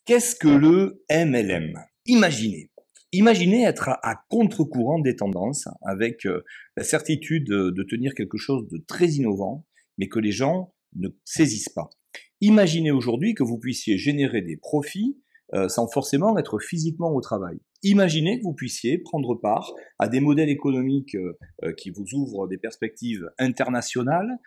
Qu'est-ce que le MLM? Imaginez être à contre-courant des tendances avec la certitude de tenir quelque chose de très innovant, mais que les gens ne saisissent pas. Imaginez aujourd'hui que vous puissiez générer des profits sans forcément être physiquement au travail. Imaginez que vous puissiez prendre part à des modèles économiques qui vous ouvrent des perspectives internationales,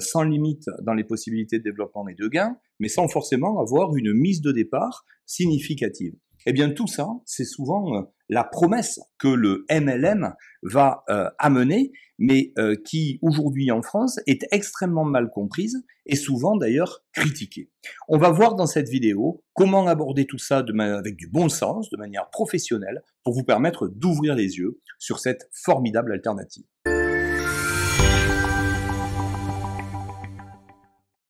sans limite dans les possibilités de développement et de gains, mais sans forcément avoir une mise de départ significative. Eh bien, tout ça, c'est souvent la promesse que le MLM va amener, mais qui, aujourd'hui en France, est extrêmement mal comprise et souvent d'ailleurs critiquée. On va voir dans cette vidéo comment aborder tout ça avec du bon sens, de manière professionnelle, pour vous permettre d'ouvrir les yeux sur cette formidable alternative.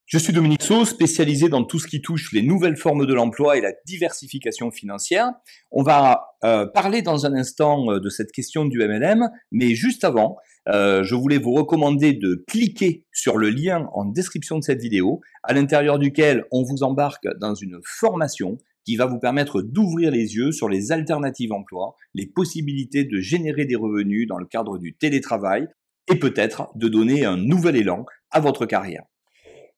Je suis Dominique Sauz, spécialisé dans tout ce qui touche les nouvelles formes de l'emploi et la diversification financière. On va parler dans un instant de cette question du MLM, mais juste avant, je voulais vous recommander de cliquer sur le lien en description de cette vidéo, à l'intérieur duquel on vous embarque dans une formation qui va vous permettre d'ouvrir les yeux sur les alternatives emploi, les possibilités de générer des revenus dans le cadre du télétravail et peut-être de donner un nouvel élan à votre carrière.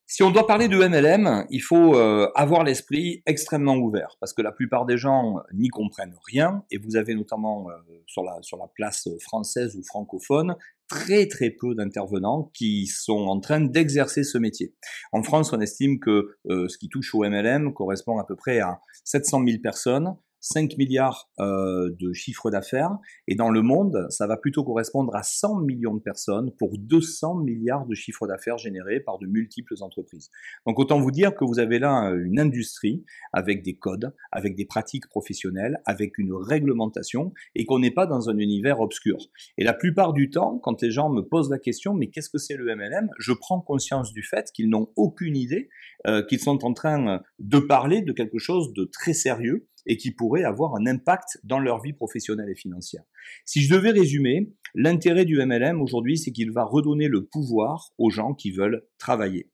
Si on doit parler de MLM, il faut avoir l'esprit extrêmement ouvert, parce que la plupart des gens n'y comprennent rien, et vous avez notamment sur la place française ou francophone, très peu d'intervenants qui sont en train d'exercer ce métier. En France, on estime que ce qui touche au MLM correspond à peu près à 700 000 personnes, 5 milliards de chiffre d'affaires, et dans le monde, ça va plutôt correspondre à 100 millions de personnes pour 200 milliards de chiffre d'affaires générés par de multiples entreprises. Donc autant vous dire que vous avez là une industrie avec des codes, avec des pratiques professionnelles, avec une réglementation, et qu'on n'est pas dans un univers obscur. Et la plupart du temps, quand les gens me posent la question, mais qu'est-ce que c'est le MLM? Je prends conscience du fait qu'ils n'ont aucune idée, qu'ils sont en train de parler de quelque chose de très sérieux, et qui pourrait avoir un impact dans leur vie professionnelle et financière. Si je devais résumer, l'intérêt du MLM aujourd'hui, c'est qu'il va redonner le pouvoir aux gens qui veulent travailler.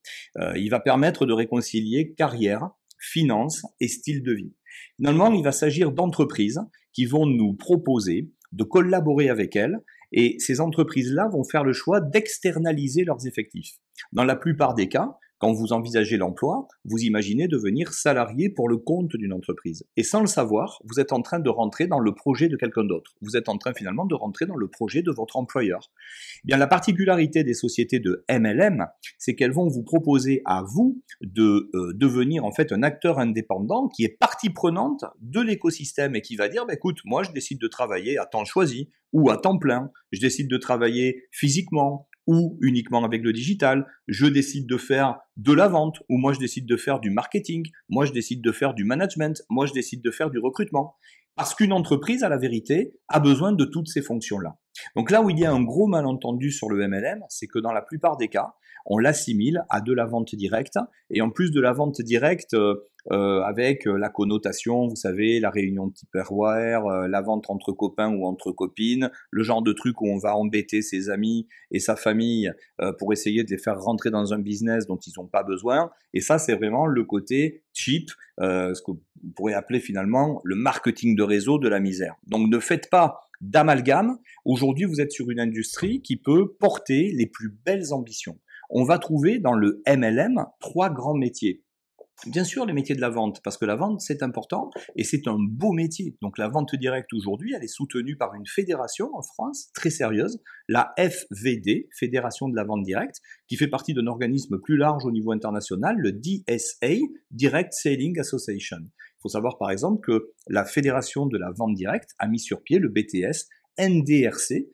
Il va permettre de réconcilier carrière, finance et style de vie. Finalement, il va s'agir d'entreprises qui vont nous proposer de collaborer avec elles, et ces entreprises-là vont faire le choix d'externaliser leurs effectifs. Dans la plupart des cas, quand vous envisagez l'emploi, vous imaginez devenir salarié pour le compte d'une entreprise. Et sans le savoir, vous êtes en train de rentrer dans le projet de quelqu'un d'autre. Vous êtes en train finalement de rentrer dans le projet de votre employeur. Eh bien, la particularité des sociétés de MLM, c'est qu'elles vont vous proposer à vous de devenir en fait un acteur indépendant qui est partie prenante de l'écosystème et qui va dire, bah, écoute, moi je décide de travailler à temps choisi ou à temps plein. Je décide de travailler physiquement ou uniquement avec le digital, je décide de faire de la vente, ou moi je décide de faire du marketing, moi je décide de faire du management, moi je décide de faire du recrutement. Parce qu'une entreprise, à la vérité, a besoin de toutes ces fonctions-là. Donc là où il y a un gros malentendu sur le MLM, c'est que dans la plupart des cas, on l'assimile à de la vente directe, et en plus de la vente directe avec la connotation, vous savez, la réunion de Tupperware, la vente entre copains ou entre copines, le genre de truc où on va embêter ses amis et sa famille pour essayer de les faire rentrer dans un business dont ils n'ont pas besoin, et ça c'est vraiment le côté cheap, ce qu'on pourrait appeler finalement le marketing de réseau de la misère. Donc ne faites pas d'amalgame. Aujourd'hui, vous êtes sur une industrie qui peut porter les plus belles ambitions. On va trouver dans le MLM 3 grands métiers. Bien sûr, les métiers de la vente, parce que la vente, c'est important et c'est un beau métier. Donc la vente directe aujourd'hui, elle est soutenue par une fédération en France très sérieuse, la FVD, Fédération de la vente directe, qui fait partie d'un organisme plus large au niveau international, le DSA, Direct Selling Association. Il faut savoir par exemple que la Fédération de la vente directe a mis sur pied le BTS NDRC,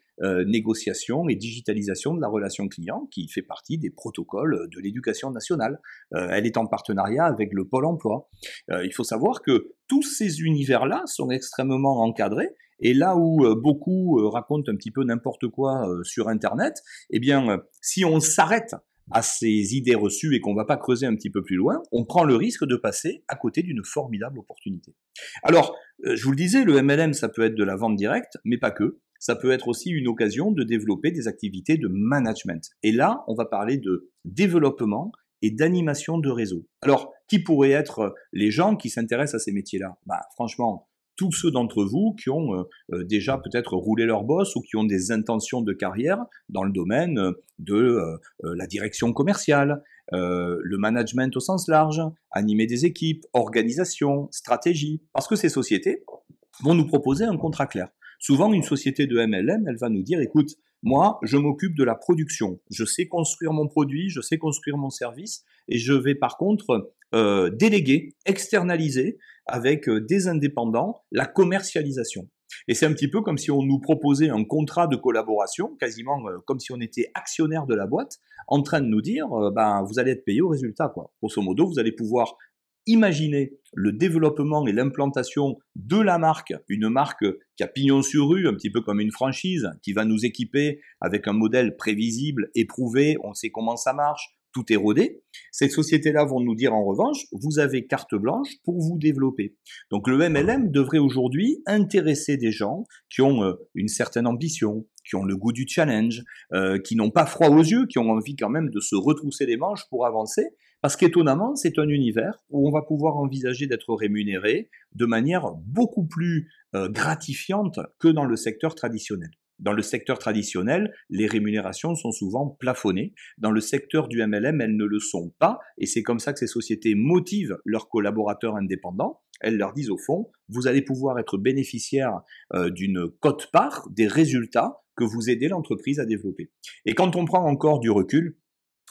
négociation et digitalisation de la relation client, qui fait partie des protocoles de l'éducation nationale. Elle est en partenariat avec le Pôle emploi. Il faut savoir que tous ces univers-là sont extrêmement encadrés, et là où beaucoup racontent un petit peu n'importe quoi sur Internet, eh bien, si on s'arrête à ces idées reçues et qu'on ne va pas creuser un petit peu plus loin, on prend le risque de passer à côté d'une formidable opportunité. Alors, je vous le disais, le MLM, ça peut être de la vente directe, mais pas que. Ça peut être aussi une occasion de développer des activités de management. Et là, on va parler de développement et d'animation de réseau. Alors, qui pourraient être les gens qui s'intéressent à ces métiers-là? Franchement, tous ceux d'entre vous qui ont déjà peut-être roulé leur bosse ou qui ont des intentions de carrière dans le domaine de la direction commerciale, le management au sens large, animer des équipes, organisation, stratégie. Parce que ces sociétés vont nous proposer un contrat clair. Souvent, une société de MLM, elle va nous dire, écoute, moi, je m'occupe de la production. Je sais construire mon produit, je sais construire mon service, et je vais par contre déléguer, externaliser avec des indépendants la commercialisation. Et c'est un petit peu comme si on nous proposait un contrat de collaboration, quasiment comme si on était actionnaire de la boîte, en train de nous dire, vous allez être payé au résultat, quoi. Grosso modo, vous allez pouvoir imaginer le développement et l'implantation de la marque, une marque qui a pignon sur rue, un petit peu comme une franchise, qui va nous équiper avec un modèle prévisible, éprouvé, on sait comment ça marche, tout est rodé. Ces sociétés-là vont nous dire en revanche, vous avez carte blanche pour vous développer. Donc le MLM devrait aujourd'hui intéresser des gens qui ont une certaine ambition, qui ont le goût du challenge, qui n'ont pas froid aux yeux, qui ont envie quand même de se retrousser les manches pour avancer, parce qu'étonnamment, c'est un univers où on va pouvoir envisager d'être rémunéré de manière beaucoup plus gratifiante que dans le secteur traditionnel. Dans le secteur traditionnel, les rémunérations sont souvent plafonnées. Dans le secteur du MLM, elles ne le sont pas, et c'est comme ça que ces sociétés motivent leurs collaborateurs indépendants. Elles leur disent au fond, vous allez pouvoir être bénéficiaire d'une quote-part des résultats que vous aidez l'entreprise à développer. Et quand on prend encore du recul,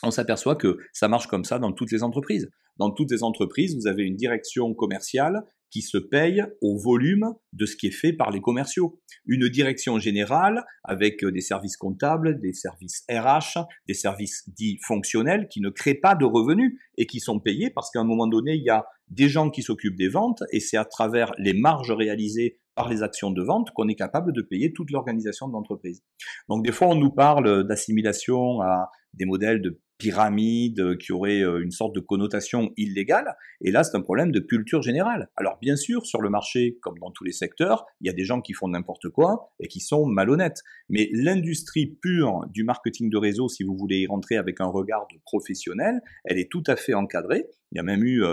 on s'aperçoit que ça marche comme ça dans toutes les entreprises. Dans toutes les entreprises, vous avez une direction commerciale qui se paye au volume de ce qui est fait par les commerciaux. Une direction générale avec des services comptables, des services RH, des services dits fonctionnels qui ne créent pas de revenus et qui sont payés parce qu'à un moment donné, il y a des gens qui s'occupent des ventes et c'est à travers les marges réalisées par les actions de vente qu'on est capable de payer toute l'organisation de l'entreprise. Donc des fois, on nous parle d'assimilation à des modèles de pyramide qui auraient une sorte de connotation illégale, et là c'est un problème de culture générale. Alors bien sûr, sur le marché, comme dans tous les secteurs, il y a des gens qui font n'importe quoi et qui sont malhonnêtes, mais l'industrie pure du marketing de réseau, si vous voulez y rentrer avec un regard de professionnel, elle est tout à fait encadrée. Il y a même eu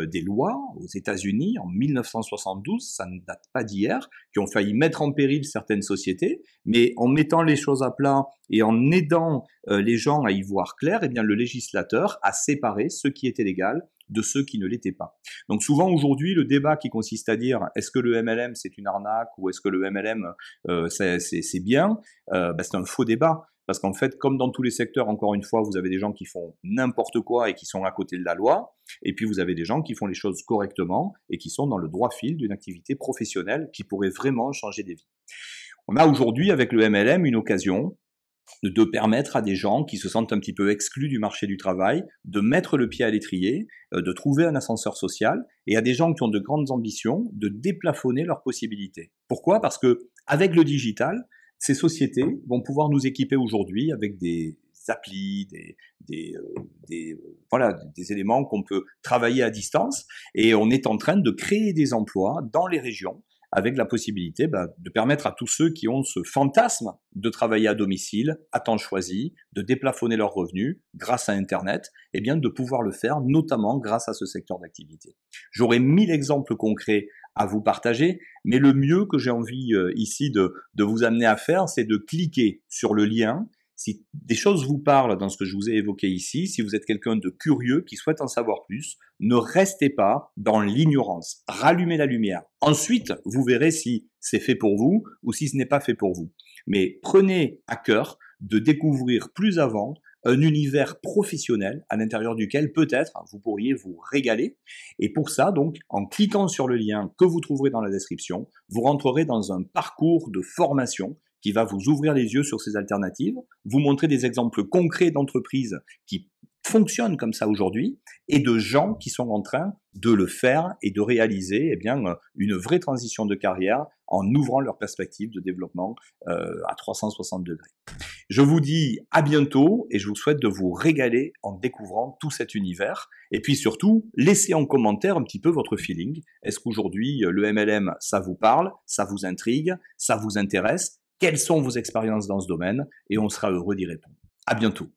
des lois aux États-Unis en 1972, ça ne date pas d'hier, qui ont failli mettre en péril certaines sociétés, mais en mettant les choses à plat et en aidant les gens à y voir clair, eh bien le législateur a séparé ce qui était légal de ceux qui ne l'étaient pas. Donc souvent aujourd'hui, le débat qui consiste à dire est-ce que le MLM c'est une arnaque ou est-ce que le MLM c'est bien, c'est un faux débat. Parce qu'en fait, comme dans tous les secteurs, encore une fois, vous avez des gens qui font n'importe quoi et qui sont à côté de la loi, et puis vous avez des gens qui font les choses correctement et qui sont dans le droit fil d'une activité professionnelle qui pourrait vraiment changer des vies. On a aujourd'hui, avec le MLM, une occasion de permettre à des gens qui se sentent un petit peu exclus du marché du travail de mettre le pied à l'étrier, de trouver un ascenseur social, et à des gens qui ont de grandes ambitions de déplafonner leurs possibilités. Pourquoi ? Parce que avec le digital, ces sociétés vont pouvoir nous équiper aujourd'hui avec des applis, des éléments qu'on peut travailler à distance, et on est en train de créer des emplois dans les régions avec la possibilité de permettre à tous ceux qui ont ce fantasme de travailler à domicile, à temps choisi, de déplafonner leurs revenus grâce à Internet, eh bien de pouvoir le faire, notamment grâce à ce secteur d'activité. J'aurais 1000 exemples concrets à vous partager, mais le mieux que j'ai envie ici de vous amener à faire, c'est de cliquer sur le lien. Si des choses vous parlent dans ce que je vous ai évoqué ici, si vous êtes quelqu'un de curieux qui souhaite en savoir plus, ne restez pas dans l'ignorance. Rallumez la lumière. Ensuite, vous verrez si c'est fait pour vous ou si ce n'est pas fait pour vous. Mais prenez à cœur de découvrir plus avant un univers professionnel à l'intérieur duquel peut-être vous pourriez vous régaler. Et pour ça, donc, en cliquant sur le lien que vous trouverez dans la description, vous rentrerez dans un parcours de formation qui va vous ouvrir les yeux sur ces alternatives, vous montrer des exemples concrets d'entreprises qui fonctionnent comme ça aujourd'hui et de gens qui sont en train de le faire et de réaliser une vraie transition de carrière en ouvrant leurs perspectives de développement à 360 degrés. Je vous dis à bientôt et je vous souhaite de vous régaler en découvrant tout cet univers. Et puis surtout, laissez en commentaire un petit peu votre feeling. Est-ce qu'aujourd'hui, le MLM, ça vous parle, ça vous intrigue, ça vous intéresse ? Quelles sont vos expériences dans ce domaine? Et on sera heureux d'y répondre. À bientôt.